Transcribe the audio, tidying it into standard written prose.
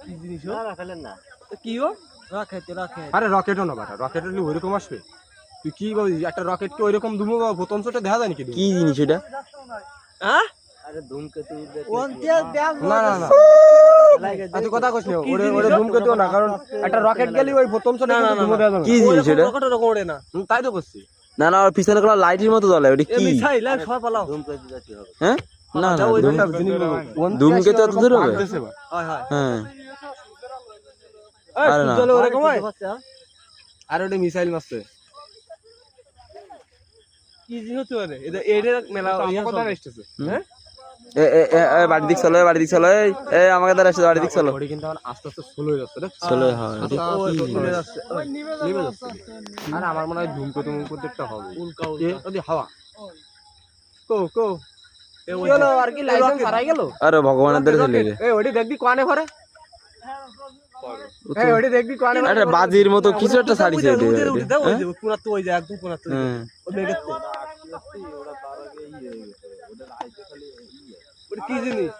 কি জিনিস ও? না ফেলেন না। কি ও? Rocket rocket. আরে রকেটও না বাটা, রকেট হলে ওইরকম আসবে? তুই কি বলছিস? একটা রকেটকে ওইরকম দুমো প্রথম শটে দেখা যায় নাকি? কি জিনিস এটা? হ্যাঁ? আরে ধূমকেতু না না না, তুই কথা কইস না। ওরে ওরে ধূমকেতু না, কারণ একটা রকেট গেলি ওই প্রথম শটে দুমো দেখা যাবে। কি জিনিস এটা? রকেট রকম ওড়ে না। তাই তো করছি। না না, ওর পিছনে গুলো লাইটের মতো জ্বলে, ওটা এ কি? মিসাইল আর সব পালাও। ধূমকেতু জাতীয় হবে। হ্যাঁ? না না, ওইটা জিনিসগুলো ধূমকেতু এত দূর হবে? হয় হয়। হ্যাঁ। এই আরে না। সূর্য ওরকম হয়? আর ওটা মিসাইল মারছে। কি জিনিস হতে পারে? এটা মেলা ইয়া কথা চলে। এসেছে। হ্যাঁ? এ এ এ এ, বাড়ি দিক চলো, বাড়ি দিক চলো, এই আমাকে দ্বারা বাড়ি দিক চলো। ওটা কিন্তু আস্তে আস্তে স্লো হয়ে যাচ্ছে রে। চলো, হ্যাঁ। আস্তে আস্তে চলে যাচ্ছে। নেমে যাচ্ছে। আর আমার মনে হয় ধূমকেতু একটা হবে। উল্কা এ, উল্কা। ওদি হাওয়া। কো কো এ কি ওই হলো? আর কি লাইসেন্স হারাই গেল? আরে ভগবানের দ্বারা চলে রে। এই ওটি দেখবি কোয়ানে করে? এই ওটি দেখবি কোয়ানে করে? আরে বাজির মতো কিছু একটা ছাড়িছে এটা। উঠে উঠে দাও ওই যে পুরা তো ওই যে একদম পুরা তো হ্যাঁ। ওই বেগের তো। ওরা তার আগে ইয়ে হয়ে গেছে। ওদের আইতে খালি ইয়ে। ওটা কি জিনিস?